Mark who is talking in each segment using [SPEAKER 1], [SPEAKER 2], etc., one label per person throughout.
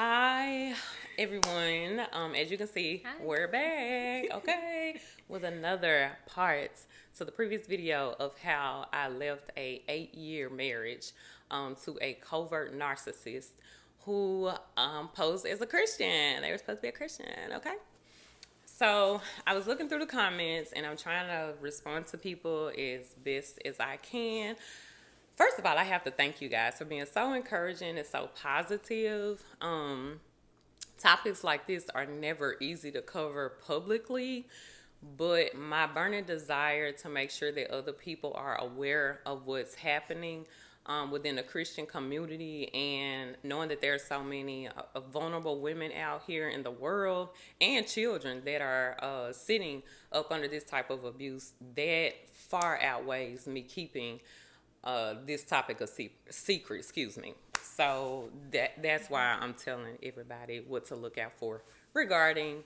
[SPEAKER 1] Hi, everyone. As you can see,
[SPEAKER 2] Hi.
[SPEAKER 1] we're back, okay, with another part to the previous video of how I left a 8-year marriage to a covert narcissist who posed as a Christian. They were supposed to be a Christian, okay? So I was looking through the comments and I'm trying to respond to people as best as I can. First of all, I have to thank you guys for being so encouraging and so positive. Topics like this are never easy to cover publicly, but my burning desire to make sure that other people are aware of what's happening within the Christian community, and knowing that there are so many vulnerable women out here in the world and children that are sitting up under this type of abuse, that far outweighs me keeping this topic a secret. Excuse me. So that's why I'm telling everybody what to look out for regarding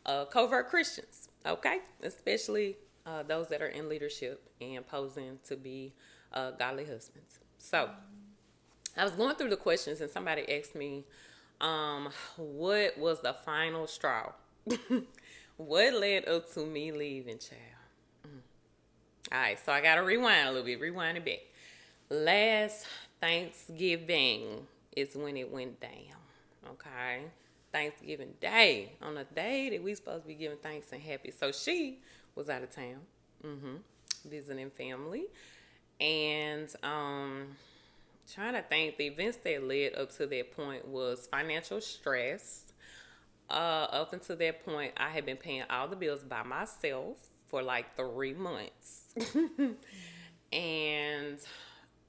[SPEAKER 1] covert Christians. Okay, especially those that are in leadership and posing to be godly husbands. So I was going through the questions and somebody asked me, what was the final straw? What led up to me leaving, child? All right, so I got to rewind a little bit, rewind it back. Last Thanksgiving is when it went down. Okay. Thanksgiving Day. On a day that we supposed to be giving thanks and happy. So she was out of town, visiting family. And trying to think, the events that led up to that point was financial stress. Up until that point, I had been paying all the bills by myself for like 3 months. And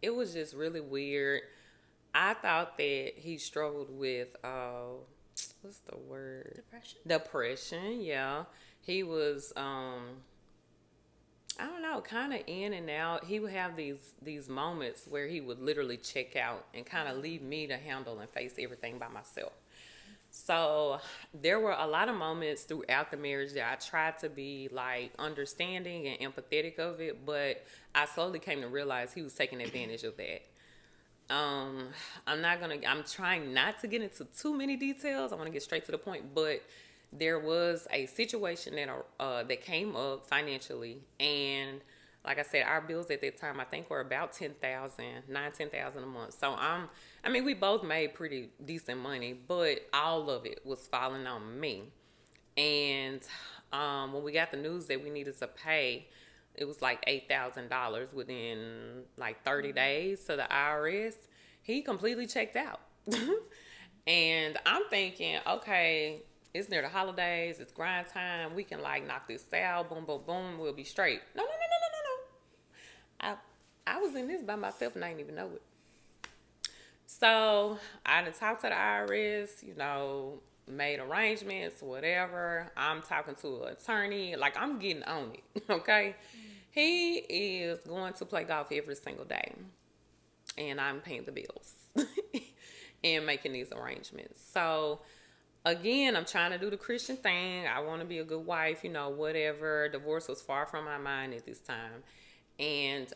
[SPEAKER 1] it was just really weird. I thought that he struggled with what's the word?
[SPEAKER 2] Depression.
[SPEAKER 1] Depression, yeah. He was I don't know, kind of in and out. He would have these moments where he would literally check out and kind of leave me to handle and face everything by myself. So there were a lot of moments throughout the marriage that I tried to be like understanding and empathetic of it, but I slowly came to realize he was taking advantage of that. Um, I'm trying not to get into too many details. I want to get straight to the point, but there was a situation that came up financially, and like I said, our bills at that time I think were about 10,000 a month. So I mean, we both made pretty decent money, but all of it was falling on me. And when we got the news that we needed to pay, it was like $8,000 within like 30 days to the IRS. He completely checked out. And I'm thinking, okay, it's near the holidays, it's grind time, we can like knock this out, boom, boom, boom, we'll be straight. No, no, no, no, no, no, no. I was in this by myself and I didn't even know it. So I done talked to the IRS, made arrangements, whatever. I'm talking to an attorney, like I'm getting on it, okay? He is going to play golf every single day, and I'm paying the bills and making these arrangements. So again, I'm trying to do the Christian thing. I want to be a good wife, whatever. Divorce was far from my mind at this time. And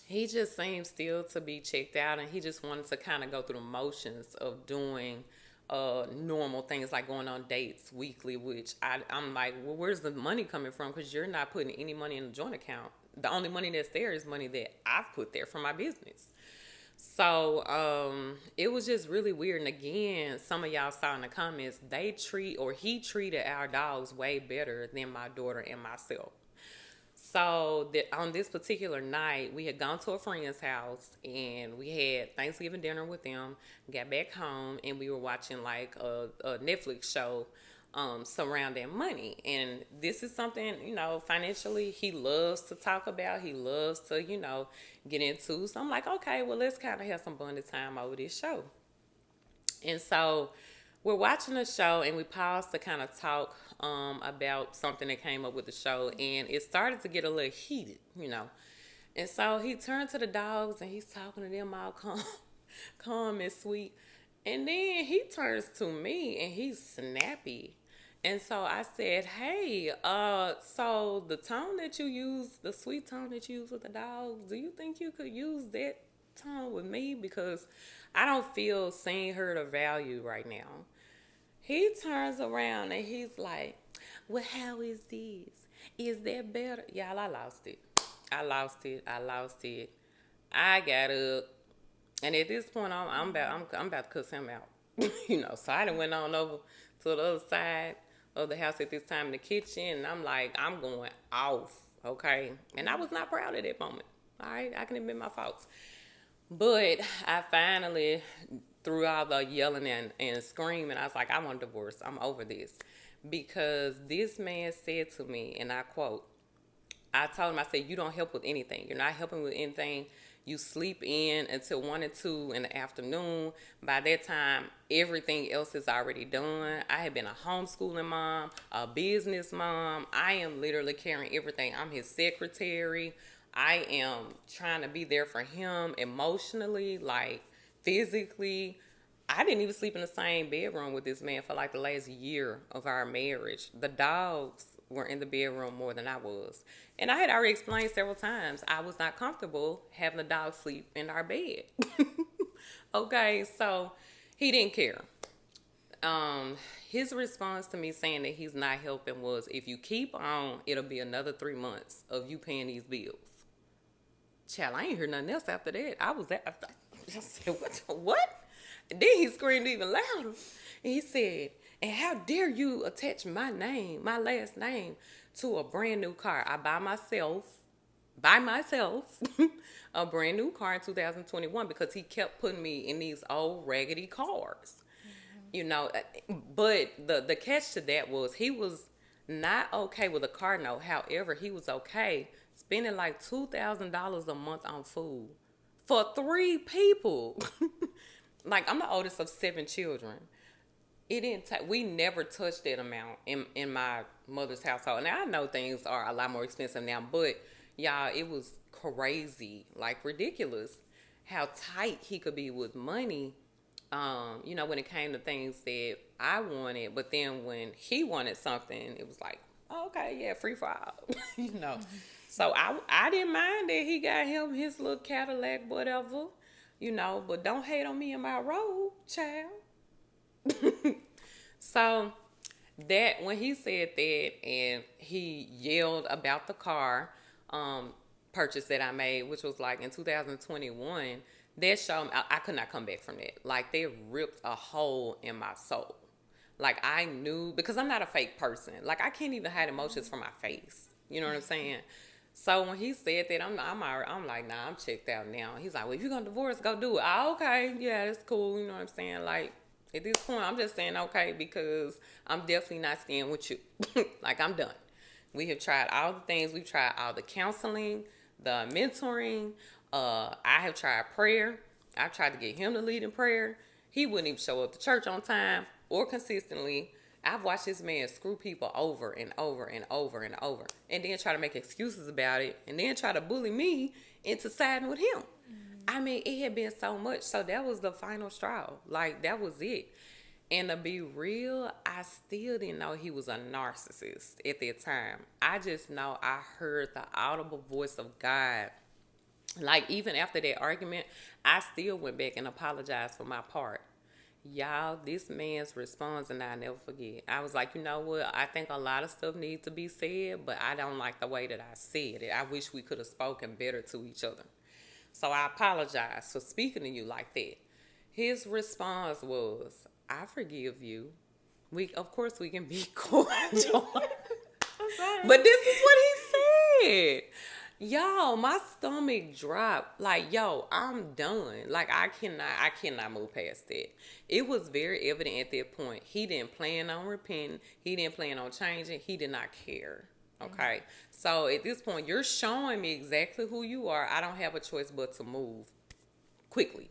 [SPEAKER 1] he just seemed still to be checked out, and he just wanted to kind of go through the motions of doing normal things like going on dates weekly, which I'm like, well, where's the money coming from? Because you're not putting any money in the joint account. The only money that's there is money that I've put there for my business. So it was just really weird. And again, some of y'all saw in the comments, he treated our dogs way better than my daughter and myself. So on this particular night, we had gone to a friend's house and we had Thanksgiving dinner with them. Got back home and we were watching like a Netflix show surrounding money. And this is something, financially he loves to talk about. He loves to, get into. So I'm like, okay, well, let's kind of have some bonded time over this show. And so we're watching the show and we paused to kind of talk about something that came up with the show, and it started to get a little heated. And so he turned to the dogs and he's talking to them all calm, calm and sweet. And then he turns to me and he's snappy. And so I said, hey, so the tone that you use, the sweet tone that you use with the dogs, do you think you could use that tone with me? Because I don't feel seen, heard, or valued right now. He turns around and he's like, well, how is this? Is that better? Y'all, I lost it. I lost it. I lost it. I got up. And at this point, I'm about to cuss him out. So I done went on over to the other side of the house at this time in the kitchen. And I'm like, I'm going off, okay? And I was not proud of that moment. All right? I can admit my faults. But I finally, through all the yelling and screaming, I was like, I want a divorce. I'm over this. Because this man said to me, and I quote, I told him, I said, you don't help with anything. You're not helping with anything. You sleep in until 1 or 2 in the afternoon. By that time, everything else is already done. I have been a homeschooling mom, a business mom. I am literally carrying everything. I'm his secretary. I am trying to be there for him emotionally, like physically. I didn't even sleep in the same bedroom with this man for like the last year of our marriage. The dogs were in the bedroom more than I was. And I had already explained several times I was not comfortable having the dog sleep in our bed. Okay, so he didn't care. His response to me saying that he's not helping was, if you keep on, it'll be another 3 months of you paying these bills. Child, I ain't heard nothing else after that. I said, what? And then he screamed even louder. And he said, and how dare you attach my name, my last name, to a brand new car? I buy myself, a brand new car in 2021 because he kept putting me in these old raggedy cars. But the catch to that was he was not okay with a car note. However, he was okay spending like $2,000 a month on food for 3 people. Like, I'm the oldest of 7 children. We never touched that amount in my mother's household. Now, I know things are a lot more expensive now, but y'all, it was crazy, like ridiculous how tight he could be with money, when it came to things that I wanted. But then when he wanted something, it was like, oh, okay, yeah, free for all, So I didn't mind that he got him his little Cadillac, whatever, but don't hate on me in my road, child. So that when he said that and he yelled about the car purchase that I made, which was like in 2021, that showed me I could not come back from that. Like, they ripped a hole in my soul. Like, I knew, because I'm not a fake person. Like, I can't even hide emotions from my face. You know what I'm saying? So when he said that, I'm like, nah, I'm checked out now. He's like, well, if you're gonna divorce, go do it. Okay, yeah, that's cool. You know what I'm saying? Like, at this point, I'm just saying okay because I'm definitely not staying with you. Like, I'm done. We have tried all the things. We've tried all the counseling, the mentoring. I have tried prayer. I've tried to get him to lead in prayer. He wouldn't even show up to church on time or consistently. I've watched this man screw people over and over and over and over, and then try to make excuses about it, and then try to bully me into siding with him. I mean, it had been so much. So that was the final straw. Like, that was it. And to be real, I still didn't know he was a narcissist at that time. I just know I heard the audible voice of God. Like, even after that argument, I still went back and apologized for my part. Y'all, this man's response, and I'll never forget. I was like, you know what? I think a lot of stuff needs to be said, but I don't like the way that I said it. I wish we could have spoken better to each other. So I apologize for speaking to you like that. His response was, I forgive you. Of course we can be cordial. But this is what he said. Y'all, my stomach dropped. Like, yo, I'm done. Like, I cannot move past that. It was very evident at that point. He didn't plan on repenting. He didn't plan on changing. He did not care. Okay. So at this point, you're showing me exactly who you are. I don't have a choice but to move quickly.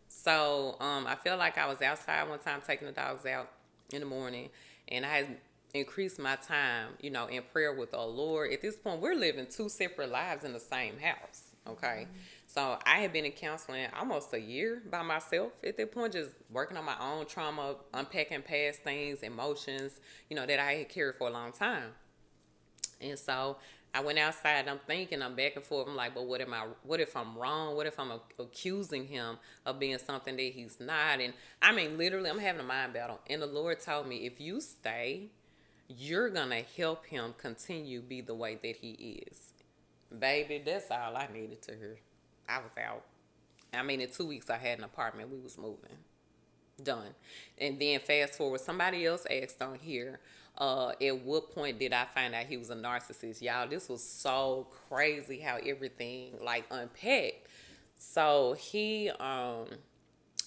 [SPEAKER 1] So I felt like I was outside one time taking the dogs out in the morning, and I had increased my time, in prayer with the Lord. At this point, we're living 2 separate lives in the same house. Okay. So I had been in counseling almost a year by myself at that point, just working on my own trauma, unpacking past things, emotions, that I had carried for a long time. And so I went outside and I'm thinking, I'm back and forth. I'm like, but what if I'm wrong? What if I'm accusing him of being something that he's not? And I mean, literally, I'm having a mind battle. And the Lord told me, if you stay, you're going to help him continue be the way that he is. Baby, that's all I needed to hear. I was out. I mean, in 2 weeks, I had an apartment. We was moving. Done. And then fast forward, somebody else asked on here, at what point did I find out he was a narcissist? Y'all, this was so crazy how everything like unpacked. So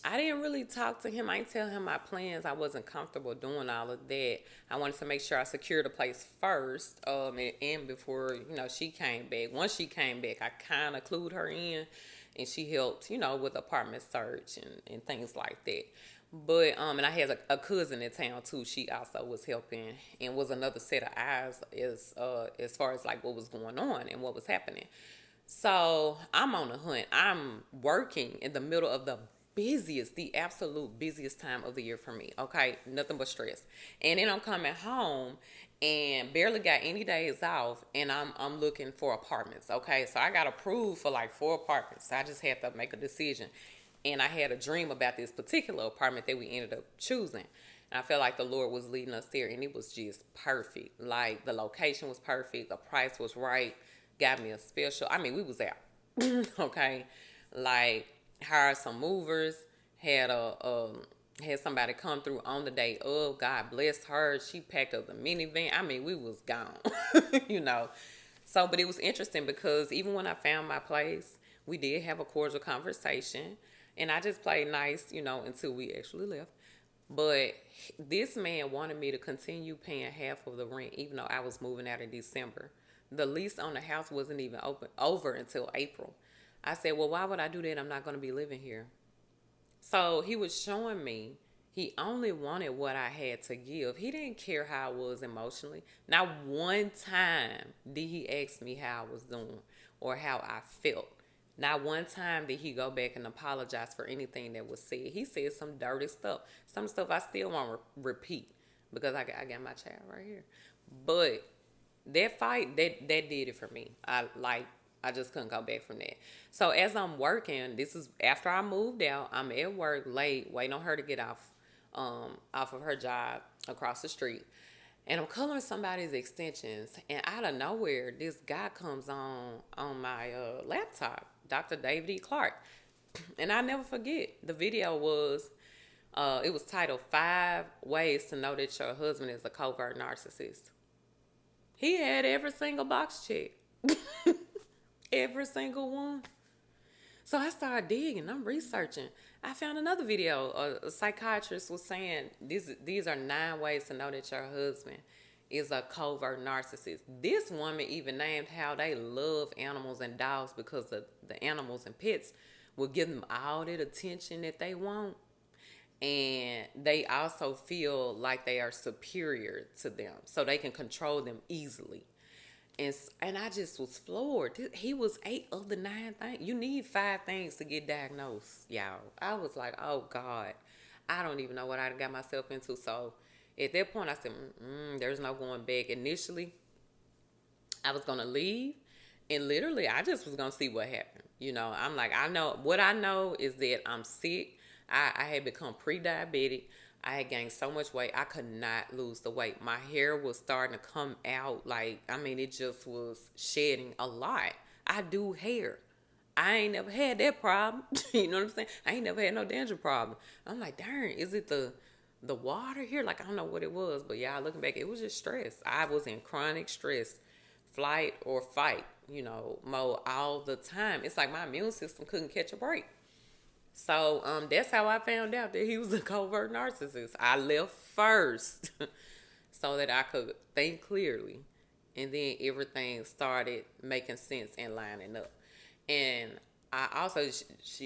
[SPEAKER 1] I didn't really talk to him. I didn't tell him my plans. I wasn't comfortable doing all of that. I wanted to make sure I secured a place first, and before, she came back. Once she came back, I kind of clued her in, and she helped, with apartment search and things like that. But and I had a cousin in town too. She also was helping and was another set of eyes as far as like what was going on and what was happening. So I'm on the hunt. I'm working in the middle of the absolute busiest time of the year for me. Okay, nothing but stress. And then I'm coming home and barely got any days off, and I'm looking for apartments. Okay, so I got approved for like 4 apartments. I just had to make a decision. And I had a dream about this particular apartment that we ended up choosing. And I felt like the Lord was leading us there, and it was just perfect. Like, the location was perfect. The price was right. Got me a special. I mean, we was out. Okay? Like, hired some movers. Had somebody come through on the day of. God bless her. She packed up the minivan. I mean, we was gone. So, but it was interesting because even when I found my place, we did have a cordial conversation. And I just played nice, until we actually left. But this man wanted me to continue paying half of the rent, even though I was moving out in December. The lease on the house wasn't even over until April. I said, well, why would I do that? I'm not going to be living here. So he was showing me he only wanted what I had to give. He didn't care how I was emotionally. Not one time did he ask me how I was doing or how I felt. Not one time did he go back and apologize for anything that was said. He said some dirty stuff. Some stuff I still won't repeat because I got my child right here. But that fight, that did it for me. I just couldn't go back from that. So as I'm working, this is after I moved out. I'm at work late, waiting on her to get off of her job across the street. And I'm coloring somebody's extensions. And out of nowhere, this guy comes on my laptop. Dr. David E. Clark. And I never forget. The video was, it was titled 5 Ways to Know That Your Husband is a Covert Narcissist. He had every single box checked. Every single one. So I started digging. I'm researching. I found another video. A psychiatrist was saying these are 9 ways to know that your husband is a covert narcissist. This woman even named how they love animals and dogs because the animals and pets will give them all that attention that they want. And they also feel like they are superior to them, so they can control them easily. And I just was floored. He was 8 of the 9 things. You need 5 things to get diagnosed, y'all. I was like, oh, God. I don't even know what I got myself into. So at that point, I said, there's no going back. Initially, I was going to leave. And literally, I just was going to see what happened. I'm like, what I know is that I'm sick. I had become pre-diabetic. I had gained so much weight, I could not lose the weight. My hair was starting to come out. It just was shedding a lot. I do hair. I ain't never had that problem. You know what I'm saying? I ain't never had no dandruff problem. I'm like, darn, is it the water here? I don't know what it was. But y'all, looking back, it was just stress. I was in chronic stress, flight or fight, mode all the time. It's like my immune system couldn't catch a break. So that's how I found out that he was a covert narcissist. I left first so that I could think clearly. And then everything started making sense and lining up. And I also,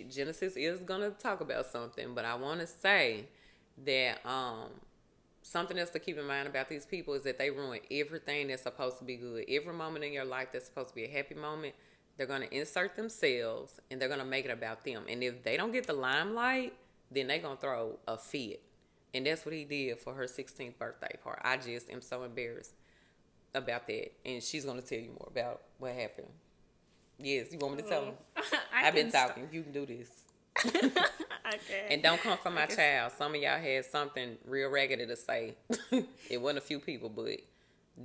[SPEAKER 1] Genesis is going to talk about something, but I want to say that something else to keep in mind about these people is that they ruin everything that's supposed to be good. Every moment in your life that's supposed to be a happy moment, they're going to insert themselves and they're going to make it about them. And if they don't get the limelight, then they're going to throw a fit. And that's what he did for her 16th birthday party. I just am so embarrassed. about that, and she's gonna tell you more about what happened. Yes, you want me to tell them?
[SPEAKER 2] Oh,
[SPEAKER 1] I've been talking. You can do this.
[SPEAKER 2] Okay.
[SPEAKER 1] And don't come from my child. Some of y'all had something real raggedy to say. It wasn't a few people, but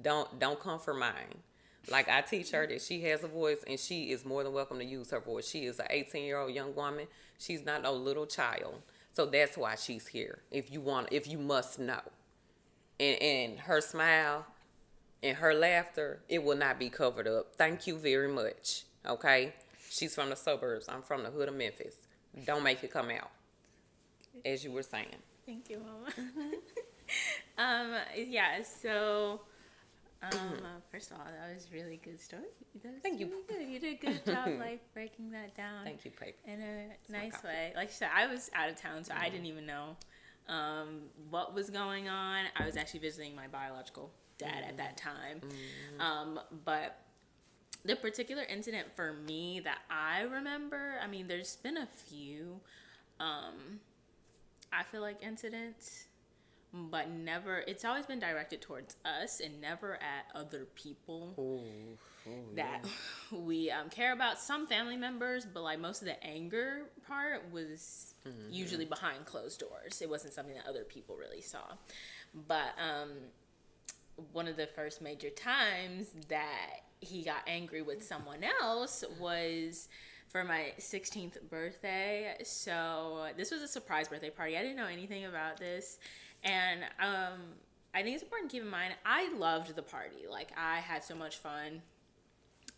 [SPEAKER 1] don't come for mine. Like, I teach her that she has a voice, and she is more than welcome to use her voice. She is an 18-year-old young woman. She's not no little child. So that's why she's here. If you must know. And her smile and her laughter, it will not be covered up. Thank you very much. Okay? She's from the suburbs. I'm from the hood of Memphis. Don't make it come out. As you were saying.
[SPEAKER 2] Thank you, Mama. Yeah, so first of all, that was a really good story.
[SPEAKER 1] Thank you.
[SPEAKER 2] Good. You did a good job, like, breaking that down.
[SPEAKER 1] Thank you, Paper.
[SPEAKER 2] In a nice way. Like you said, I was out of town, so I didn't even know what was going on. I was actually visiting my biological dad at that time. But the particular incident for me that I remember, I mean, there's been a few, I feel like, incidents, but never, it's always been directed towards us and never at other people that we care about. Some family members, but like most of the anger part was usually behind closed doors. It wasn't something that other people really saw. But one of the first major times that he got angry with someone else was for my 16th birthday. So this was a surprise birthday party. I didn't know anything about this. And I think it's important to keep in mind, I loved the party. Like, I had so much fun.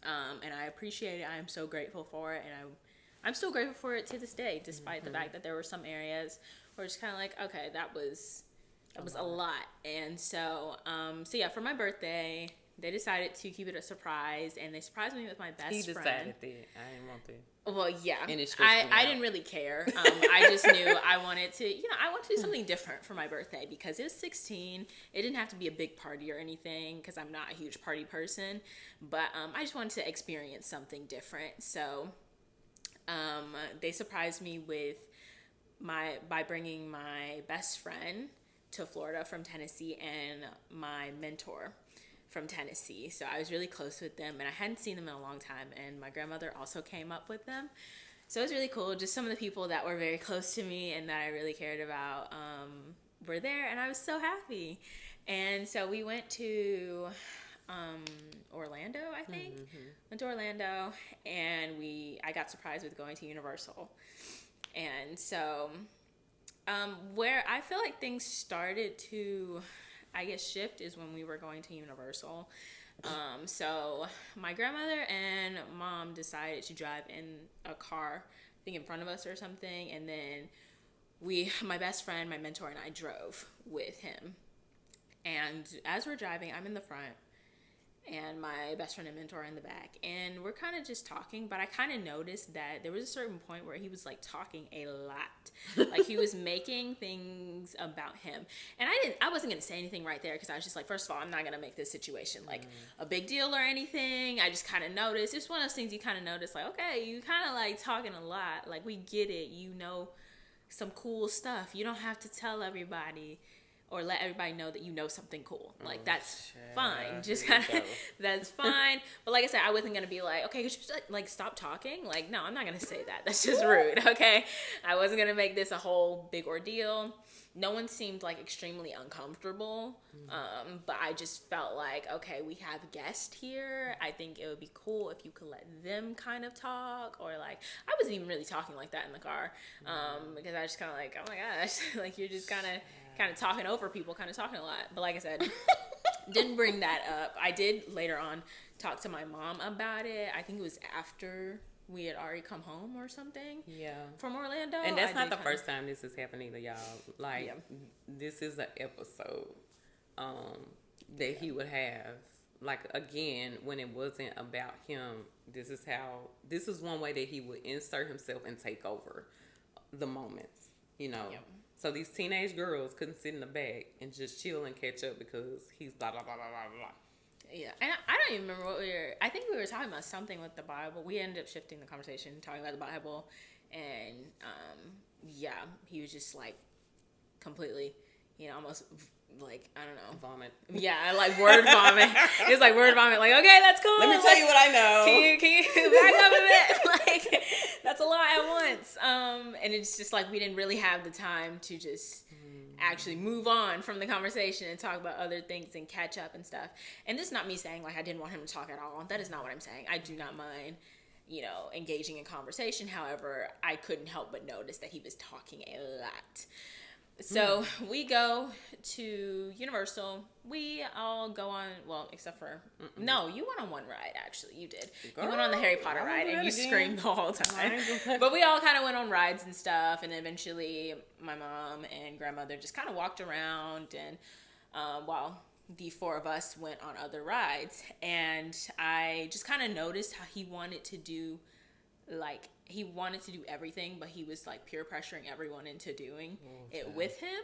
[SPEAKER 2] And I appreciate it. I am so grateful for it. And I'm still grateful for it to this day, despite the fact that there were some areas where it's kind of like, okay, that was a lot. And so yeah, for my birthday, they decided to keep it a surprise, and they surprised me with my best friend.
[SPEAKER 1] He decided that. I didn't want to.
[SPEAKER 2] Well, yeah. I didn't really care. I just knew I wanted to do something different for my birthday because it was 16. It didn't have to be a big party or anything because I'm not a huge party person. But I just wanted to experience something different. So they surprised me by bringing my best friend to Florida from Tennessee and my mentor from Tennessee. So I was really close with them, and I hadn't seen them in a long time, and my grandmother also came up with them. So it was really cool. Just some of the people that were very close to me and that I really cared about were there, and I was so happy. And so we went to Orlando, I think. Went to Orlando, and I got surprised with going to Universal. And so where I feel like things started to, I guess, shift is when we were going to Universal. So my grandmother and mom decided to drive in a car, I think in front of us or something, and then my best friend, my mentor, and I drove with him. And as we're driving, I'm in the front, and my best friend and mentor in the back, and we're kind of just talking, but I kind of noticed that there was a certain point where he was like talking a lot, like he was making things about him, and I wasn't gonna say anything right there because I was just like, first of all, I'm not gonna make this situation like a big deal or anything. I just kind of noticed. It's one of those things you kind of notice, like, okay, you kind of like talking a lot, like we get it, you know, some cool stuff. You don't have to tell everybody or let everybody know that you know something cool. Like, that's fine. Just kind of, that's fine. But like I said, I wasn't going to be like, okay, could you just, like, stop talking? Like, no, I'm not going to say that. That's just rude, okay? I wasn't going to make this a whole big ordeal. No one seemed, like, extremely uncomfortable. But I just felt like, okay, we have a guest here. I think it would be cool if you could let them kind of talk. Or, like, I wasn't even really talking like that in the car. Because I was just kind of like, oh, my gosh. Like, you're just kind of talking over people, kind of talking a lot. But like I said, didn't bring that up. I did later on talk to my mom about it. I think it was after we had already come home or something. Yeah. From Orlando.
[SPEAKER 1] And that's not the first time this is happening to y'all. Like, this is an episode that he would have. Like, again, when it wasn't about him, this is one way that he would insert himself and take over the moments, you know. Yep. So these teenage girls couldn't sit in the back and just chill and catch up because he's blah, blah, blah, blah, blah, blah.
[SPEAKER 2] Yeah, and I don't even remember what I think we were talking about something with the Bible. We ended up shifting the conversation, talking about the Bible, and, yeah, he was just, like, completely, almost like, I don't know.
[SPEAKER 1] Vomit.
[SPEAKER 2] Yeah, like word vomit. It's like word vomit. Like, okay, that's cool.
[SPEAKER 1] Let me tell you what I know.
[SPEAKER 2] Can you back up a bit? Like, that's a lot at once. And it's just like we didn't really have the time to just actually move on from the conversation and talk about other things and catch up and stuff. And this is not me saying like I didn't want him to talk at all. That is not what I'm saying. I do not mind, engaging in conversation. However, I couldn't help but notice that he was talking a lot. So we go to Universal. We all go on, well, except for, no, you went on one ride, actually. You did.
[SPEAKER 1] Girl,
[SPEAKER 2] you went on the Harry Potter ride, and you screamed the whole time. But we all kind of went on rides and stuff, and eventually my mom and grandmother just kind of walked around, and while the four of us went on other rides, and I just kind of noticed how he wanted to do everything, but he was like peer pressuring everyone into doing it with him.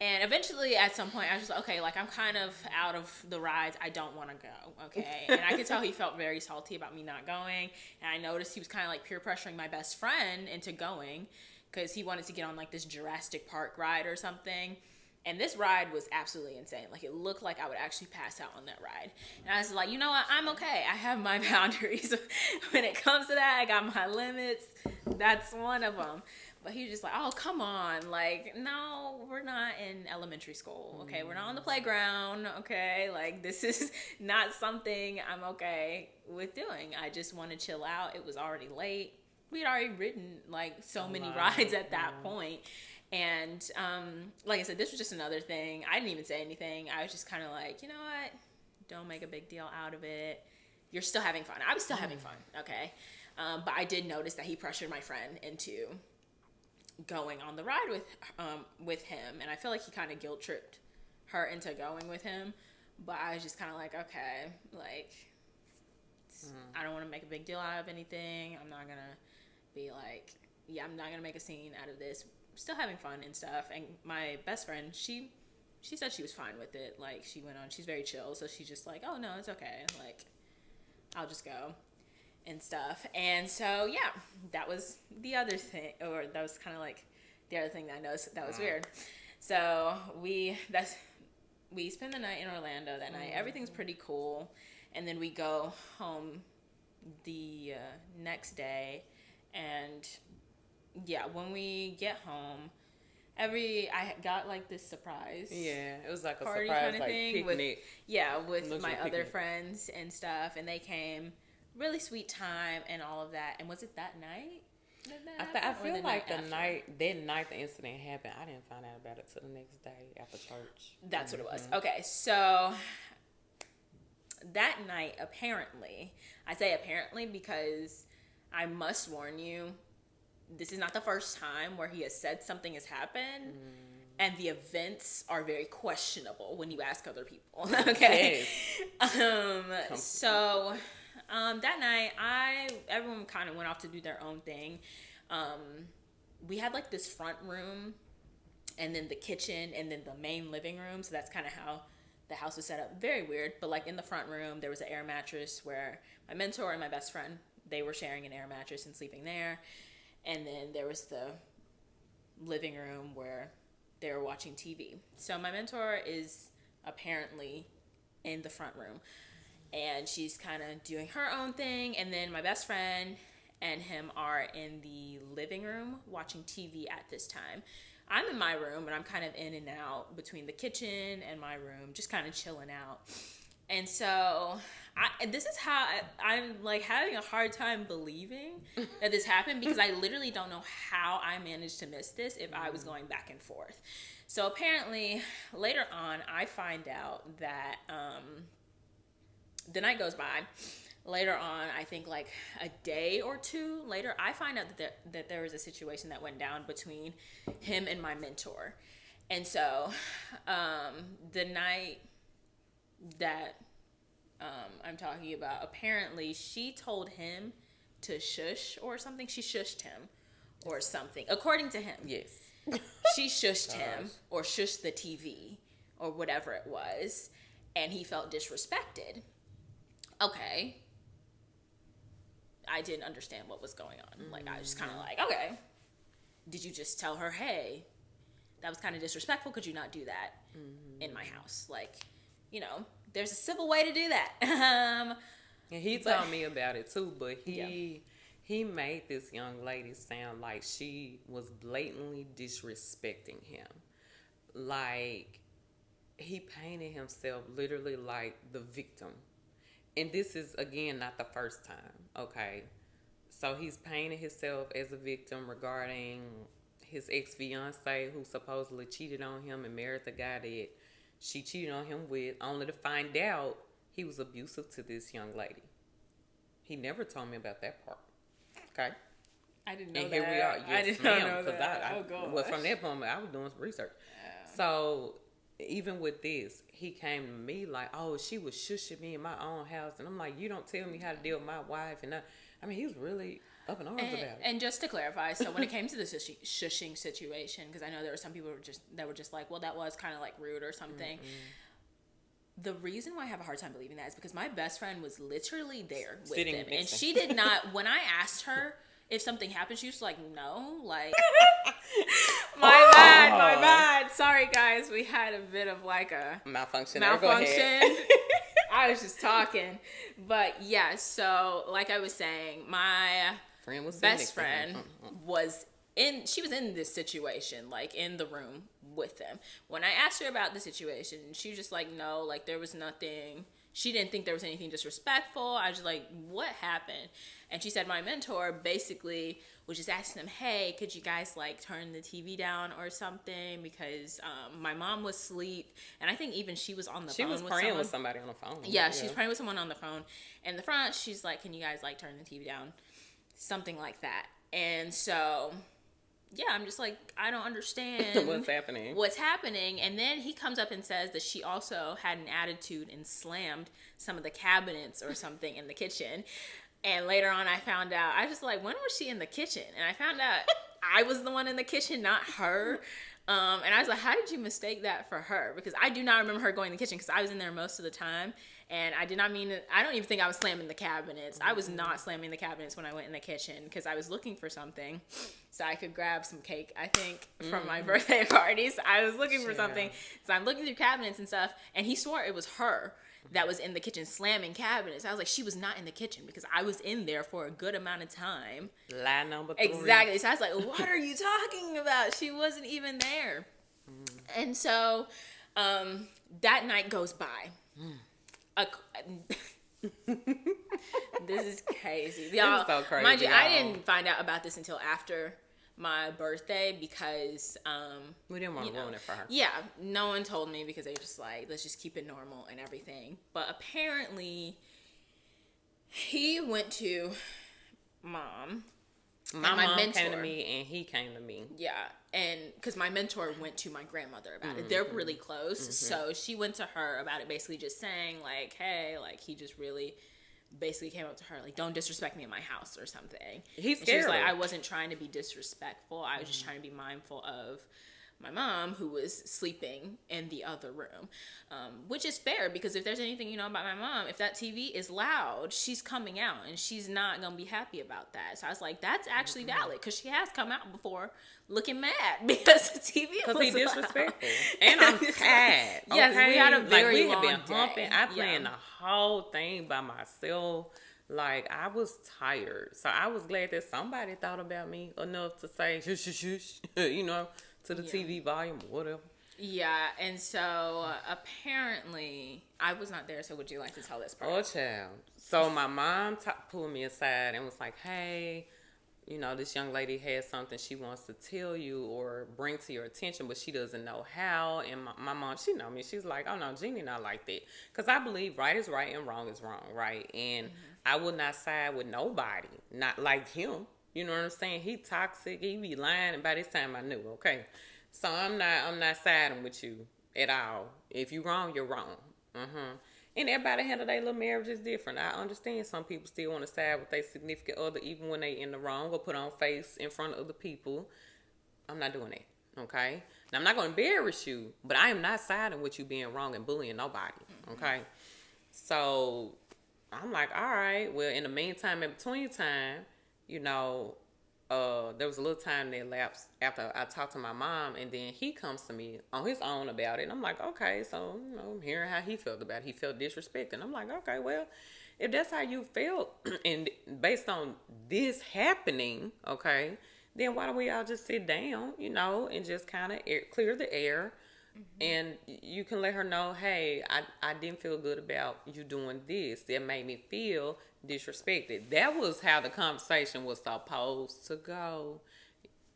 [SPEAKER 2] And eventually at some point I was just like, okay, like I'm kind of out of the rides. I don't want to go. Okay. And I could tell he felt very salty about me not going. And I noticed he was kind of like peer pressuring my best friend into going because he wanted to get on like this Jurassic Park ride or something. And this ride was absolutely insane. Like, it looked like I would actually pass out on that ride. And I was like, you know what? I'm okay. I have my boundaries. When it comes to that, I got my limits. That's one of them. But he was just like, oh, come on. Like, no, we're not in elementary school. Okay, we're not on the playground. Okay, like, this is not something I'm okay with doing. I just want to chill out. It was already late. We had already ridden, like, so many rides at that point. And like I said, this was just another thing. I didn't even say anything. I was just kind of like, you know what? Don't make a big deal out of it. You're still having fun. I was still having fun, okay? But I did notice that he pressured my friend into going on the ride with him. And I feel like he kind of guilt-tripped her into going with him. But I was just kind of like, okay, like, I don't want to make a big deal out of anything. I'm not going to be like, yeah, I'm not going to make a scene out of this. Still having fun and stuff. And my best friend, she said she was fine with it. Like, she went on, she's very chill, so she's just like, oh no, it's okay, like, I'll just go and stuff. And so yeah, that was the other thing, or that was kind of like the other thing that I noticed that was weird. So we spend the night in Orlando that night. Everything's pretty cool, and then we go home the next day. And yeah, when we get home, I got like this surprise.
[SPEAKER 1] Yeah, it was like a
[SPEAKER 2] party
[SPEAKER 1] surprise,
[SPEAKER 2] kind of
[SPEAKER 1] like
[SPEAKER 2] thing
[SPEAKER 1] picnic.
[SPEAKER 2] with my other friends and stuff, and they came. Really sweet time and all of that. And was it that night?
[SPEAKER 1] I feel like that night the incident happened, I didn't find out about it till the next day after church.
[SPEAKER 2] That's what it was. Okay, so that night, apparently, I say apparently because I must warn you, this is not the first time where he has said something has happened, and the events are very questionable when you ask other people. Okay, yes. So that night, everyone kind of went off to do their own thing. We had like this front room, and then the kitchen, and then the main living room. So that's kind of how the house was set up. Very weird, but like in the front room, there was an air mattress where my mentor and my best friend, they were sharing an air mattress and sleeping there. And then there was the living room where they were watching TV. So my mentor is apparently in the front room, and she's kind of doing her own thing. And then my best friend and him are in the living room watching TV at this time. I'm in my room, and I'm kind of in and out between the kitchen and my room, just kind of chilling out. And so this is how I'm like having a hard time believing that this happened, because I literally don't know how I managed to miss this if I was going back and forth. So apparently later on, I find out that the night goes by. Later on, I think like a day or two later, I find out that there was a situation that went down between him and my mentor. And so the night that I'm talking about, apparently she told him to shush or something. She shushed him or something, according to him.
[SPEAKER 1] Yes.
[SPEAKER 2] She shushed him or shushed the TV or whatever it was, and he felt disrespected. Okay. I didn't understand what was going on. Like, I was just kind of like, okay, did you just tell her, hey, that was kind of disrespectful. Could you not do that in my house? Like, you know, there's a civil way to do that.
[SPEAKER 1] And he told me about it too, but he made this young lady sound like she was blatantly disrespecting him. Like, he painted himself literally like the victim. And this is, again, not the first time, okay? So he's painted himself as a victim regarding his ex-fiance who supposedly cheated on him and married the guy that she cheated on him with, only to find out he was abusive to this young lady. He never told me about that part. Okay?
[SPEAKER 2] I didn't know
[SPEAKER 1] and
[SPEAKER 2] that.
[SPEAKER 1] And here we are. Yes,
[SPEAKER 2] I did
[SPEAKER 1] ma'am,
[SPEAKER 2] not know that.
[SPEAKER 1] Well, from that moment, I was doing some research. Yeah. So, even with this, he came to me like, oh, she was shushing me in my own house. And I'm like, you don't tell me how to deal with my wife. And I mean, he was really up in arms about it.
[SPEAKER 2] And just to clarify, so when it came to the shushing situation, because I know there were some people that were just like, well, that was kind of like rude or something. Mm-hmm. The reason why I have a hard time believing that is because my best friend was literally there with him. And she did not, when I asked her if something happened, she was like, no, like, my bad. Sorry, guys. We had a bit of like a
[SPEAKER 1] malfunction.
[SPEAKER 2] I was just talking. But yeah, so like I was saying, my best friend she was in this situation, like in the room with them. When I asked her about the situation, she was just like, no, like there was nothing. She didn't think there was anything disrespectful. I was just like, what happened? And she said my mentor basically was just asking them, hey, could you guys like turn the TV down or something? Because my mom was asleep. And I think even she was on the phone.
[SPEAKER 1] She was praying with somebody on the phone.
[SPEAKER 2] Yeah, she was praying with someone on the phone. And in the front, she's like, can you guys like turn the TV down? Something like that. And so, yeah, I'm just like, I don't understand what's happening. And then he comes up and says that she also had an attitude and slammed some of the cabinets or something in the kitchen. And later on, I found out, I was just like, when was she in the kitchen? And I found out I was the one in the kitchen, not her. And I was like, how did you mistake that for her? Because I do not remember her going in the kitchen because I was in there most of the time. And I did not mean it. I don't even think I was slamming the cabinets. I was not slamming the cabinets when I went in the kitchen because I was looking for something so I could grab some cake, I think, from my birthday party. So I was looking for something. So I'm looking through cabinets and stuff. And he swore it was her that was in the kitchen slamming cabinets. I was like, she was not in the kitchen because I was in there for a good amount of time.
[SPEAKER 1] Lie number 3.
[SPEAKER 2] Exactly. So I was like, what are you talking about? She wasn't even there. And so that night goes by. This is crazy. Y'all,
[SPEAKER 1] so crazy,
[SPEAKER 2] mind you, I didn't find out about this until after my birthday because
[SPEAKER 1] we didn't want to ruin it for her.
[SPEAKER 2] Yeah, no one told me because they were just like, let's just keep it normal and everything. But apparently he went to mom.
[SPEAKER 1] My mom came to me and he came to me.
[SPEAKER 2] Yeah, and because my mentor went to my grandmother about it. They're really close. So she went to her about it, basically just saying like, hey, like he just really basically came up to her like, don't disrespect me in my house or something.
[SPEAKER 1] He's scared.
[SPEAKER 2] She was like, I wasn't trying to be disrespectful. I was just trying to be mindful of my mom who was sleeping in the other room, which is fair because if there's anything you know about my mom, if that TV is loud, she's coming out and she's not gonna be happy about that. So I was like, that's actually valid because she has come out before looking mad because the TV was
[SPEAKER 1] loud. Because he disrespectful. And I'm tired.
[SPEAKER 2] Yes, we had a very long day.
[SPEAKER 1] Humping. I planned the whole thing by myself. Like, I was tired. So I was glad that somebody thought about me enough to say, shush, shush, shush, you know, to the TV volume or whatever.
[SPEAKER 2] Yeah, and so apparently, I was not there, so would you like to tell this part?
[SPEAKER 1] Oh, child. So my mom pulled me aside and was like, hey, you know, this young lady has something she wants to tell you or bring to your attention, but she doesn't know how. And my mom, she know me. She's like, oh, no, Jeannie not like that. Because I believe right is right and wrong is wrong, right? And I would not side with nobody, not like him. You know what I'm saying? He toxic. He be lying. And by this time I knew, okay. So I'm not siding with you at all. If you wrong, you're wrong. And everybody handle their little marriages different. I understand some people still want to side with their significant other even when they in the wrong or put on face in front of other people. I'm not doing that, okay? Now, I'm not going to embarrass you, but I am not siding with you being wrong and bullying nobody, okay? So I'm like, all right, well, in the meantime, in between time, you know, there was a little time that elapsed after I talked to my mom, and then he comes to me on his own about it. And I'm like, okay, so I'm hearing how he felt about it. He felt disrespected. And I'm like, okay, well, if that's how you felt, and based on this happening, okay, then why don't we all just sit down, and just kind of clear the air. And you can let her know, hey, I didn't feel good about you doing this. That made me feel disrespected. That was how the conversation was supposed to go.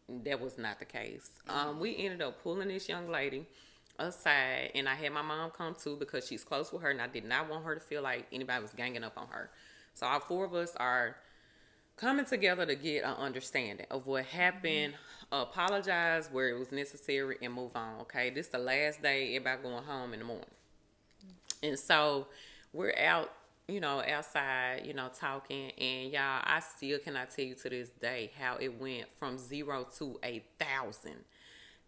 [SPEAKER 1] That was not the case. We ended up pulling this young lady aside, and I had my mom come too because she's close with her, and I did not want her to feel like anybody was ganging up on her. So all four of us are coming together to get an understanding of what happened, apologize where it was necessary, and move on. Okay, this is the last day, everybody going home in the morning. And so we're out, outside, talking, and y'all, I still cannot tell you to this day how it went from 0 to 1,000.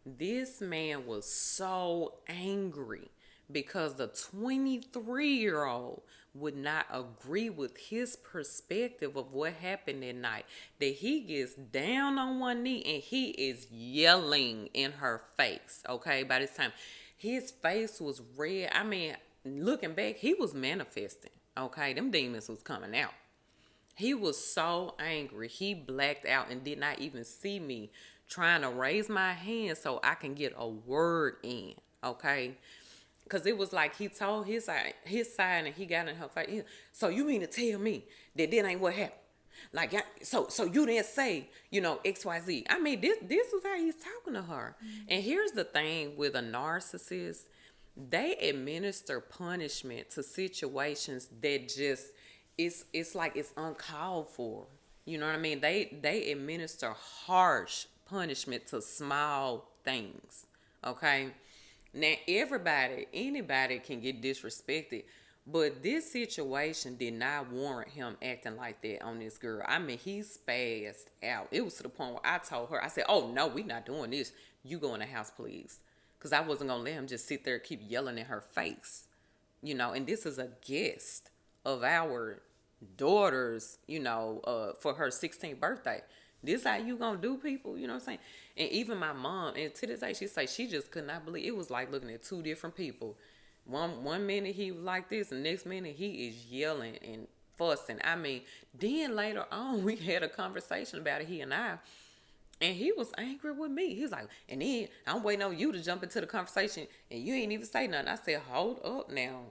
[SPEAKER 1] This man was so angry because the 23-year-old would not agree with his perspective of what happened that night. That he gets down on one knee and he is yelling in her face, okay? By this time, his face was red. I mean, looking back, he was manifesting, okay? Them demons was coming out. He was so angry. He blacked out and did not even see me trying to raise my hand so I can get a word in, okay? Because it was like he told his side and he got in her face. So you mean to tell me that ain't what happened? Like, so you didn't say, XYZ. I mean, this is how he's talking to her. Mm-hmm. And here's the thing with a narcissist. They administer punishment to situations that just, it's like it's uncalled for. You know what I mean? They administer harsh punishment to small things, okay? Now, anybody can get disrespected, but this situation did not warrant him acting like that on this girl. I mean, he spazzed out. It was to the point where I told her, I said, oh, no, we not doing this. You go in the house, please. Because I wasn't going to let him just sit there and keep yelling in her face. And this is a guest of our daughter's, for her 16th birthday. This how you gonna do people, you know what I'm saying? And even my mom, and to this day, she say she just could not believe. It was like looking at two different people. One minute he was like this, and next minute he is yelling and fussing. I mean, then later on, we had a conversation about it, he and I, and he was angry with me. He was like, and then I'm waiting on you to jump into the conversation, and you ain't even say nothing. I said, hold up now.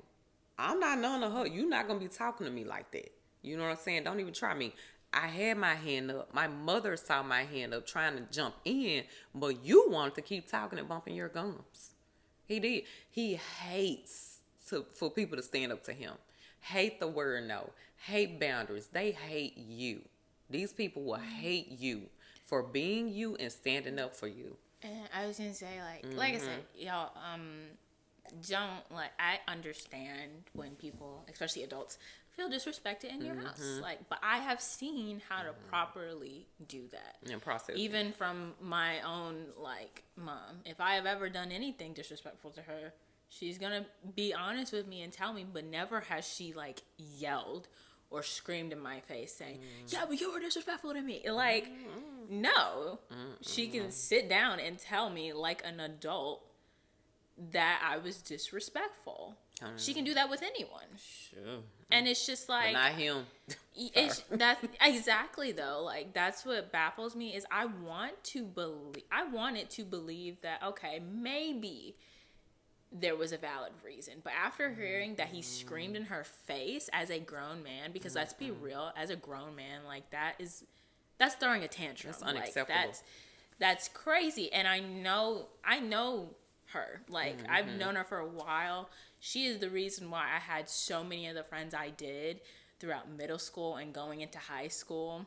[SPEAKER 1] I'm not none of her. You're not gonna be talking to me like that. You know what I'm saying? Don't even try me. I had my hand up. My mother saw my hand up trying to jump in, but you wanted to keep talking and bumping your gums. He did. He hates for people to stand up to him. Hate the word no. Hate boundaries. They hate you. These people will hate you for being you and standing up for you.
[SPEAKER 2] And I was gonna say, like I said, y'all, I understand when people, especially adults, feel disrespected in your house. But I have seen how to properly do that.
[SPEAKER 1] And process.
[SPEAKER 2] Even from my own, mom. If I have ever done anything disrespectful to her, she's gonna be honest with me and tell me, but never has she, yelled or screamed in my face saying, yeah, but you were disrespectful to me. No. She can sit down and tell me, like an adult, that I was disrespectful. She can do that with anyone.
[SPEAKER 1] Sure.
[SPEAKER 2] And it's just like...
[SPEAKER 1] But not him.
[SPEAKER 2] That's exactly, though. That's what baffles me is I wanted to believe that, okay, maybe there was a valid reason. But after hearing that he screamed in her face as a grown man, because let's be real, as a grown man, that's throwing a tantrum.
[SPEAKER 1] That's unacceptable.
[SPEAKER 2] That's crazy. And I know her. I've known her for a while. She is the reason why I had so many of the friends I did throughout middle school and going into high school.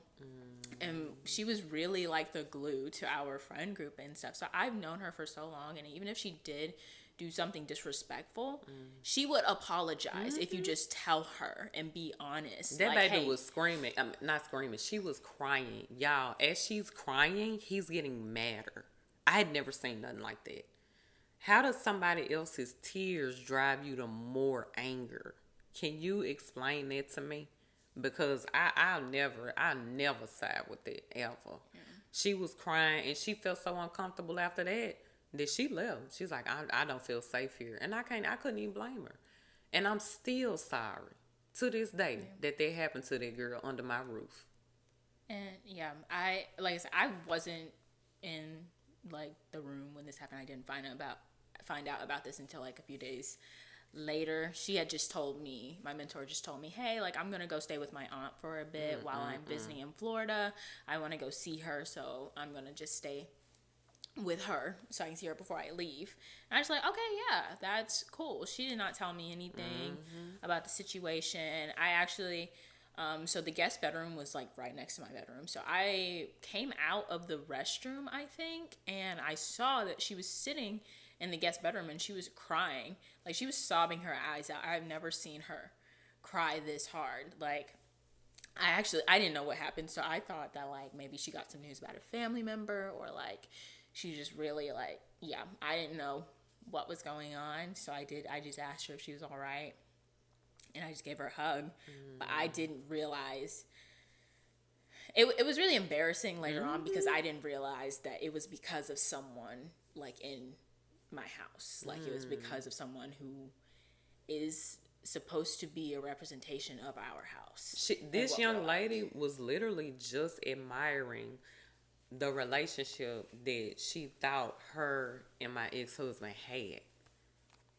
[SPEAKER 2] And she was really the glue to our friend group and stuff. So I've known her for so long, and even if she did do something disrespectful, she would apologize if you just tell her and be honest.
[SPEAKER 1] That baby was screaming. Not screaming. She was crying. Y'all, as she's crying, he's getting madder. I had never seen nothing like that. How does somebody else's tears drive you to more anger? Can you explain that to me? Because I'll never side with that ever. She was crying and she felt so uncomfortable after that she left. She's like, I don't feel safe here. And I couldn't even blame her. And I'm still sorry to this day that happened to that girl under my roof.
[SPEAKER 2] And yeah, I said, I wasn't in like the room when this happened. I didn't find out about this until like a few days later. She had just told me, my mentor just told me, hey, like I'm gonna go stay with my aunt for a bit while I'm visiting in Florida. I want to go see her, so I'm gonna just stay with her so I can see her before I leave. And I was like, okay, yeah, that's cool. She did not tell me anything about the situation. I actually, so the guest bedroom was like right next to my bedroom. So I came out of the restroom, I think, and I saw that she was sitting in the guest bedroom and she was crying. Like she was sobbing her eyes out. I've never seen her cry this hard. Like I didn't know what happened. So I thought that like maybe she got some news about a family member or like she just really like, yeah, I didn't know what was going on. So I just asked her if she was all right. And I just gave her a hug. But I didn't realize. It was really embarrassing later on because I didn't realize that it was because of someone like in my house. Like it was because of someone who is supposed to be a representation of our house.
[SPEAKER 1] This young lady was literally just admiring the relationship that she thought her and my ex-husband had.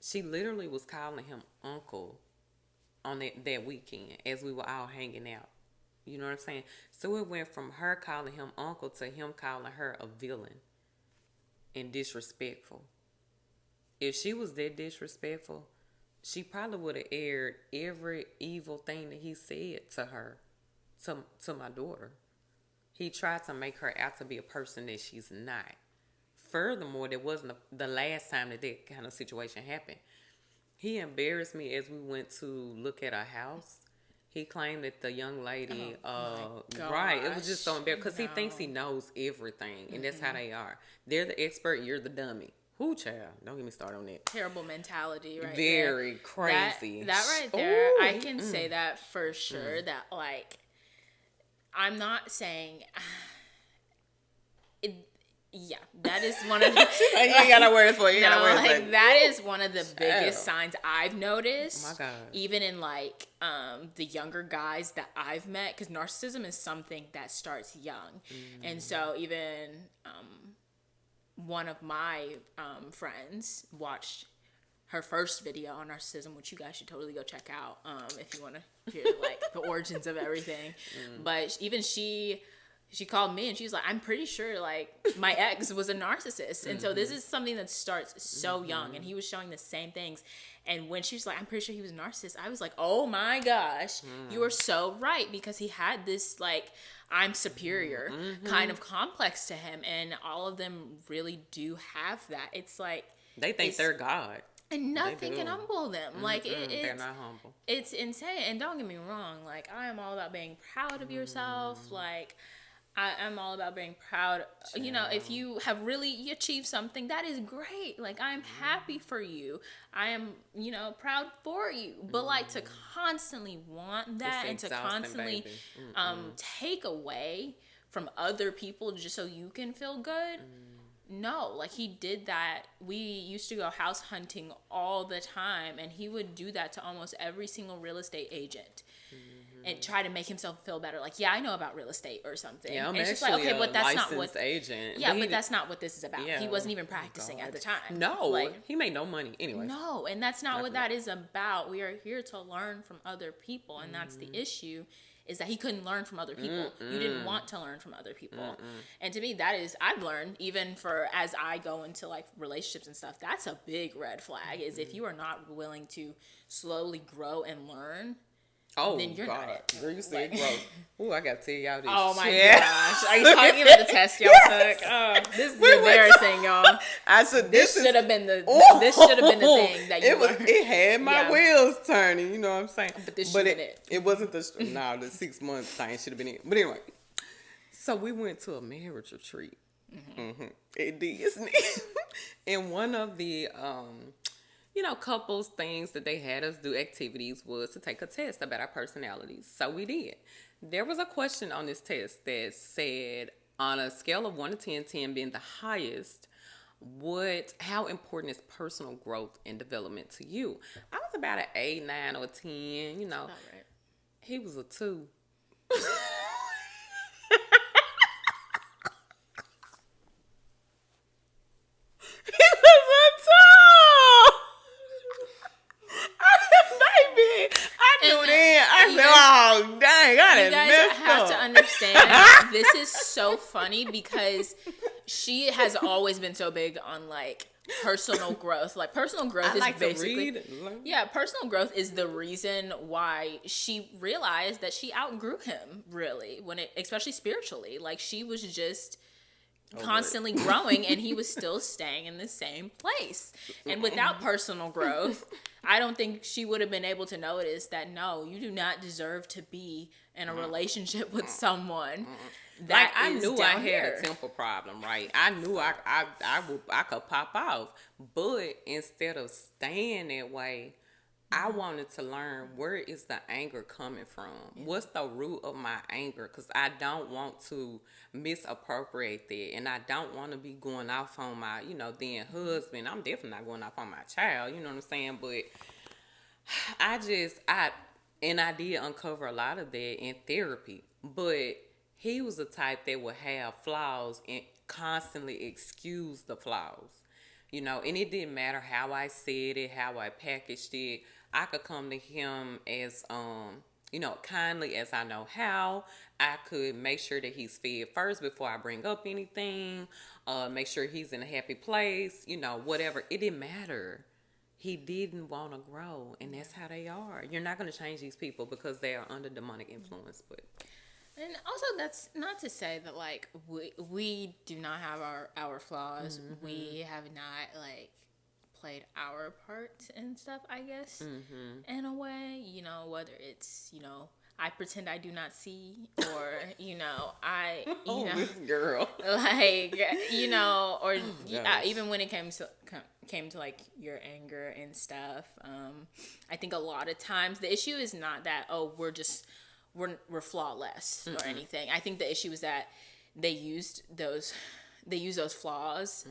[SPEAKER 1] She literally was calling him uncle on that weekend as we were all hanging out. You know what I'm saying? So it went from her calling him uncle to him calling her a villain and disrespectful. If she was that disrespectful, she probably would have aired every evil thing that he said to her, to my daughter. He tried to make her out to be a person that she's not. Furthermore, that wasn't the last time that kind of situation happened. He embarrassed me as we went to look at our house. He claimed that the young lady, right, it was just so embarrassing because he thinks he knows everything, and that's how they are. They're the expert, you're the dummy. Who, child? Don't get me started on that.
[SPEAKER 2] Terrible mentality, right?
[SPEAKER 1] Very crazy.
[SPEAKER 2] That right there, ooh, I can say that for sure. That like, I'm not saying. Yeah, that is one of the.
[SPEAKER 1] You ain't got no words for it.
[SPEAKER 2] That is one of the biggest signs I've noticed.
[SPEAKER 1] Oh my God.
[SPEAKER 2] Even in like the younger guys that I've met, because narcissism is something that starts young, and so even one of my friends watched her first video on narcissism, which you guys should totally go check out if you want to hear like the origins of everything. But even she called me and she's like, I'm pretty sure like my ex was a narcissist. And so this is something that starts so young, and he was showing the same things. And when she was like, I'm pretty sure he was a narcissist, I was like, oh my gosh, you are so right, because he had this like, I'm superior kind of complex to him. And all of them really do have that. It's like,
[SPEAKER 1] they think they're God.
[SPEAKER 2] And nothing can humble them. Like
[SPEAKER 1] they're not humble.
[SPEAKER 2] It's insane. And don't get me wrong, like I am all about being proud of yourself. Like I'm all about being proud. You know, if you have really achieved something, that is great. Like I'm happy for you. I am, you know, proud for you. But like to constantly want that and to constantly take away from other people just so you can feel good. No, like he did that. We used to go house hunting all the time, and he would do that to almost every single real estate agent. And try to make himself feel better. Like, yeah, I know about real estate or something.
[SPEAKER 1] Yeah, I'm
[SPEAKER 2] and it's
[SPEAKER 1] actually
[SPEAKER 2] just like, okay, but that's not what
[SPEAKER 1] agent.
[SPEAKER 2] Yeah, but that's not what this is about. Yeah. He wasn't even practicing at the time.
[SPEAKER 1] No, like, he made no money anyway.
[SPEAKER 2] No, and that's not what that is about. We are here to learn from other people, and that's the issue. Is that he couldn't learn from other people. You didn't want to learn from other people. And to me, that is, I've learned, even for as I go into like relationships and stuff, that's a big red flag, is if you are not willing to slowly grow and learn, then you're not it.
[SPEAKER 1] Girl, you said grow. Ooh, I gotta tell y'all this.
[SPEAKER 2] Oh my gosh. Are you talking about the test y'all took? Oh, this is embarrassing, y'all. This should have been the thing that you learned.
[SPEAKER 1] It had my wheels turning, you know what I'm saying?
[SPEAKER 2] But this should have been it.
[SPEAKER 1] It wasn't the 6 month thing should have been it. But anyway, so we went to a marriage retreat at Disney. And one of the couples things that they had us do activities was to take a test about our personalities. So we did. There was a question on this test that said, on a scale of 1 to 10, 10 being the highest, how important is personal growth and development to you? I was about an 8, 9, or 10. You know,
[SPEAKER 2] All right.
[SPEAKER 1] he was a 2. Oh, dang,
[SPEAKER 2] you guys have to understand, this is so funny because she has always been so big on, like, personal growth. Like, personal growth is basically... Yeah, personal growth is the reason why she realized that she outgrew him, really, especially spiritually. Like, she was just constantly growing, and he was still staying in the same place. And without personal growth, I don't think she would have been able to notice that, no, you do not deserve to be in a relationship with someone that
[SPEAKER 1] I
[SPEAKER 2] is
[SPEAKER 1] knew
[SPEAKER 2] down
[SPEAKER 1] I
[SPEAKER 2] here.
[SPEAKER 1] had a temper problem, right? I knew I could pop off, but instead of staying that way, I wanted to learn, where is the anger coming from? What's the root of my anger? Because I don't want to misappropriate that. And I don't want to be going off on my, then husband. I'm definitely not going off on my child. You know what I'm saying? But I did uncover a lot of that in therapy. But he was the type that would have flaws and constantly excuse the flaws. And it didn't matter how I said it, how I packaged it. I could come to him as, kindly as I know how. I could make sure that he's fed first before I bring up anything. Make sure he's in a happy place, whatever. It didn't matter. He didn't want to grow, and that's how they are. You're not going to change these people because they are under demonic influence, but...
[SPEAKER 2] And also, that's not to say that, like, we do not have our flaws. Mm-hmm. We have not, like, played our part and stuff, I guess, in a way. Whether it's, I pretend I do not see, or,
[SPEAKER 1] this girl.
[SPEAKER 2] Like, or even when it came to, like, your anger and stuff, I think a lot of times the issue is not that, we're flawless or anything. I think the issue is that they use those flaws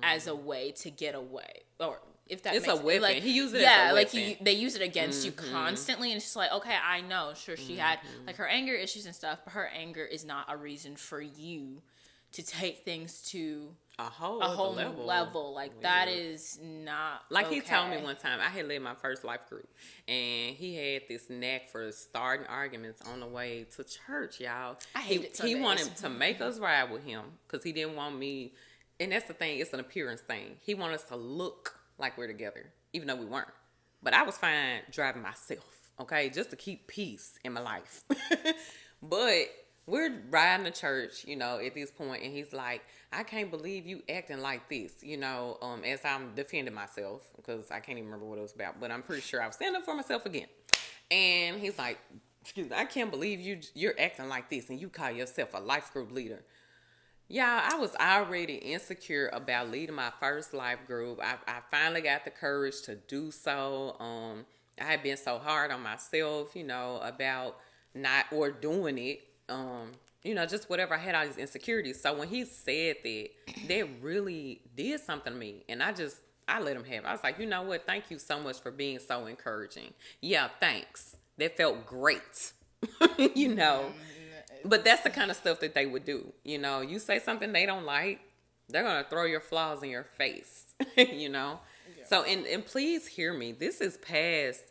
[SPEAKER 2] as a way to get away, or if that
[SPEAKER 1] it's
[SPEAKER 2] makes
[SPEAKER 1] a weapon.
[SPEAKER 2] Like,
[SPEAKER 1] he used it as a weapon.
[SPEAKER 2] They use it against you constantly, and it's just like, okay, I know, sure, she had like her anger issues and stuff, but her anger is not a reason for you to take things to a whole new level. Like, weird. That is not
[SPEAKER 1] like
[SPEAKER 2] okay.
[SPEAKER 1] He told me one time, I had led my first life group, and he had this knack for starting arguments on the way to church, y'all.
[SPEAKER 2] I hate it.
[SPEAKER 1] He wanted to make us ride with him because he didn't want me, and that's the thing, it's an appearance thing. He wanted us to look like we're together, even though we weren't. But I was fine driving myself, okay, just to keep peace in my life. But we're riding to church, at this point, and he's like, I can't believe you acting like this, as I'm defending myself, because I can't even remember what it was about, but I'm pretty sure I was standing up for myself again. And he's like, excuse me, I can't believe you're acting like this, and you call yourself a life group leader. Yeah, I was already insecure about leading my first life group. I finally got the courage to do so. I had been so hard on myself, about not or doing it. Just whatever. I had all these insecurities. So when he said that really did something to me. And I let him have it. I was like, you know what? Thank you so much for being so encouraging. Yeah, thanks. That felt great. But that's the kind of stuff that they would do. You say something they don't like, they're going to throw your flaws in your face, Yeah. So, and please hear me. This is past,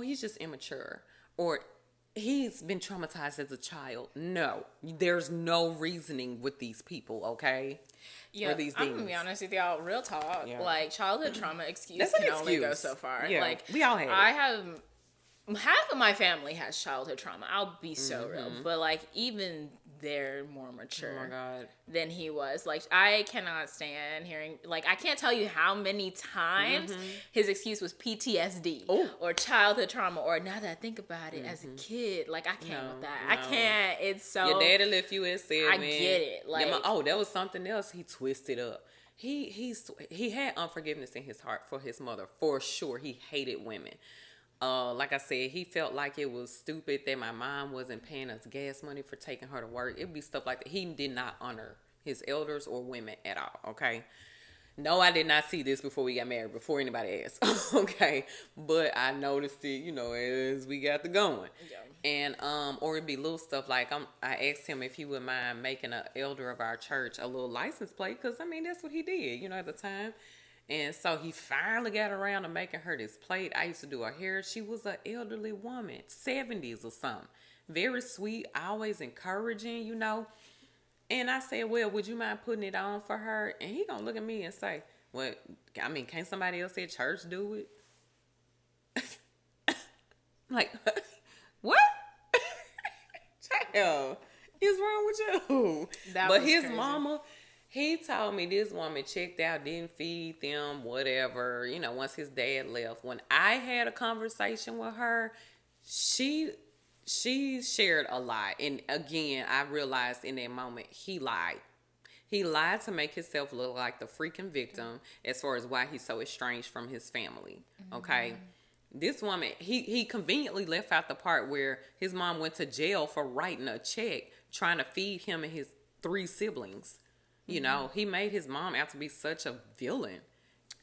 [SPEAKER 1] he's just immature, or he's been traumatized as a child. No, there's no reasoning with these people, okay?
[SPEAKER 2] Yeah, I'm going to be honest with y'all. Real talk. Yeah. Like, childhood trauma only go so far.
[SPEAKER 1] Yeah,
[SPEAKER 2] like,
[SPEAKER 1] we all have
[SPEAKER 2] half of my family has childhood trauma. I'll be so real. But, like, even they're more mature than he was. Like, I cannot stand hearing, like, I can't tell you how many times his excuse was PTSD or childhood trauma, or now that I think about it, as a kid, like, I can't with that. I can't. It's so...
[SPEAKER 1] Your daddy left you at 7.
[SPEAKER 2] I get it. Like,
[SPEAKER 1] that was something else he twisted up. He had unforgiveness in his heart for his mother, for sure. He hated women. Like I said, he felt like it was stupid that my mom wasn't paying us gas money for taking her to work. It'd be stuff like that. He did not honor his elders or women at all. Okay. No, I did not see this before we got married, before anybody asked. Okay. But I noticed it, as we got the going. Yeah. And, or it'd be little stuff like, I asked him if he would mind making an elder of our church a little license plate. Cause that's what he did, at the time. And so he finally got around to making her this plate. I used to do her hair. She was an elderly woman, 70s or something. Very sweet, always encouraging, And I said, well, would you mind putting it on for her? And he gonna look at me and say, well, can't somebody else at church do it? Like, what? Child, is wrong with you? But his crazy. Mama, he told me this woman checked out, didn't feed them, whatever, once his dad left. When I had a conversation with her, she shared a lot. And again, I realized in that moment, he lied. He lied to make himself look like the freaking victim as far as why he's so estranged from his family. Okay? This woman, he conveniently left out the part where his mom went to jail for writing a check trying to feed him and his 3 siblings. He made his mom out to be such a villain.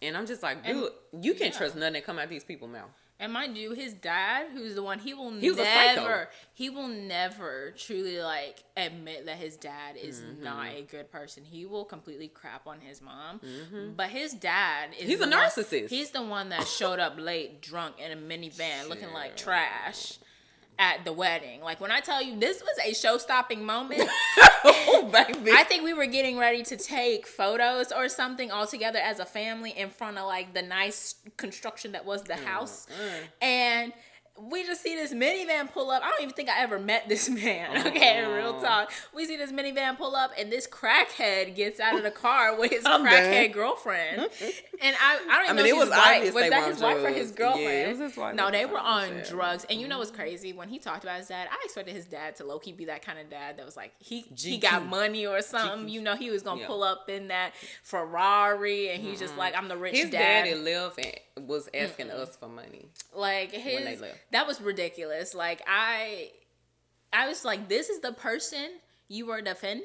[SPEAKER 1] And I'm just like, dude, you can't trust nothing that come out of these people's mouth.
[SPEAKER 2] And mind you, his dad, who's the one, he will never truly admit that his dad is not a good person. He will completely crap on his mom. But his dad
[SPEAKER 1] he's a narcissist.
[SPEAKER 2] He's the one that showed up late, drunk in a minivan, looking like trash at the wedding. Like, when I tell you this was a show-stopping moment, oh, baby. I think we were getting ready to take photos or something all together as a family in front of the nice construction that was the house. And we just see this minivan pull up. I don't even think I ever met this man. Okay, real talk. We see this minivan pull up, and this crackhead gets out of the car with his crackhead girlfriend. And I don't even know if it was wife. Was that his wife or his girlfriend?
[SPEAKER 1] Yeah, it was his wife.
[SPEAKER 2] No, they were on drugs. And you know what's crazy? When he talked about his dad, I expected his dad to low-key be that kind of dad that was like, he got money or something. He was going to pull up in that Ferrari, and he's just like, I'm the rich
[SPEAKER 1] his
[SPEAKER 2] dad.
[SPEAKER 1] His daddy left and was asking us for money.
[SPEAKER 2] Like, when they left. That was ridiculous. Like, I was like, this is the person you were defending?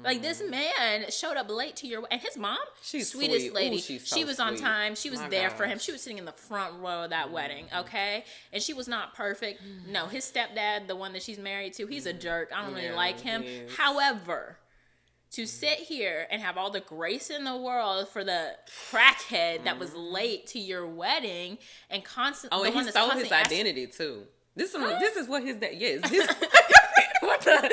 [SPEAKER 2] Like, this man showed up late to your... And his mom,
[SPEAKER 1] she's
[SPEAKER 2] sweetest
[SPEAKER 1] sweet.
[SPEAKER 2] lady.
[SPEAKER 1] Ooh, she was
[SPEAKER 2] on time. She was there for him. She was sitting in the front row of that wedding, okay? And she was not perfect. No, his stepdad, the one that she's married to, he's a jerk. I don't really like him. However... to sit here and have all the grace in the world for the crackhead that was late to your wedding and constantly...
[SPEAKER 1] Oh, and he stole his identity, too. This is what his dad... Yes.
[SPEAKER 2] What are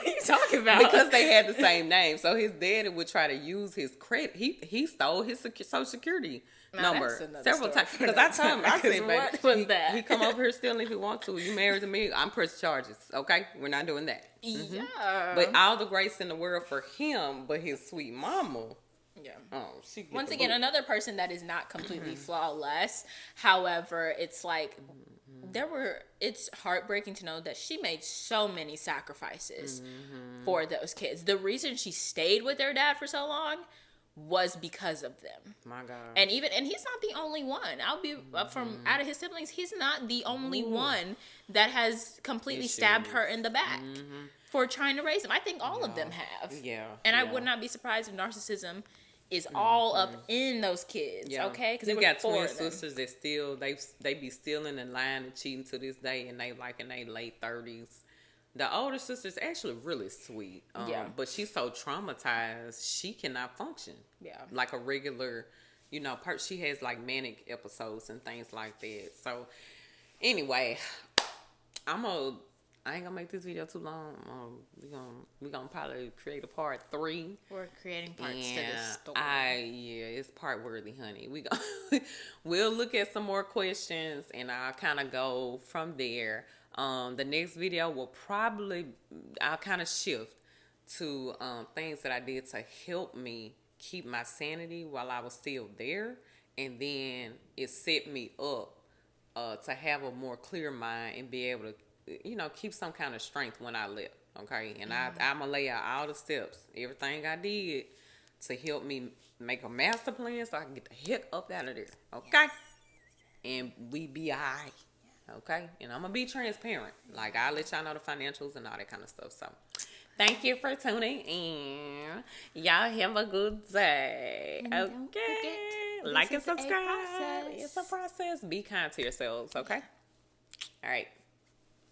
[SPEAKER 2] you talking about?
[SPEAKER 1] Because they had the same name. So his daddy would try to use his credit. He stole his social security number several times. Because I told him, I said,
[SPEAKER 2] what was that?
[SPEAKER 1] He come over here stealing if he wants to. You married to me, I'm pressing charges. Okay? We're not doing that.
[SPEAKER 2] Yeah.
[SPEAKER 1] But all the grace in the world for him, but his sweet mama...
[SPEAKER 2] Yeah.
[SPEAKER 1] Oh,
[SPEAKER 2] once again, another person that is not completely flawless. However, it's like... it's heartbreaking to know that she made so many sacrifices for those kids. The reason she stayed with their dad for so long was because of them.
[SPEAKER 1] My God.
[SPEAKER 2] And he's not the only one. I'll be from out of his siblings, he's not the only one that has completely stabbed her in the back for trying to raise him. I think all of them have.
[SPEAKER 1] Yeah.
[SPEAKER 2] And I would not be surprised if narcissism is all up in those kids, okay?
[SPEAKER 1] Because you got twin sisters that still they be stealing and lying and cheating to this day, and they like in their late 30s. The older sister's actually really sweet, but she's so traumatized she cannot function. Yeah, like a regular, she has like manic episodes and things like that. So anyway, I ain't gonna make this video too long. We gonna probably create a part 3.
[SPEAKER 2] We're creating parts to this story.
[SPEAKER 1] It's part worthy, honey. We'll look at some more questions and I'll kind of go from there. The next video will I'll kind of shift to things that I did to help me keep my sanity while I was still there, and then it set me up to have a more clear mind and be able to keep some kind of strength when I left, okay? And I'm going to lay out all the steps, everything I did to help me make a master plan so I can get the heck up out of this, okay? and we be all right. Okay? And I'm going to be transparent. Like, I'll let y'all know the financials and all that kind of stuff. So, thank you for tuning in. Y'all have a good day. And okay? Like and subscribe. It's a process. Be kind to yourselves, okay? All right.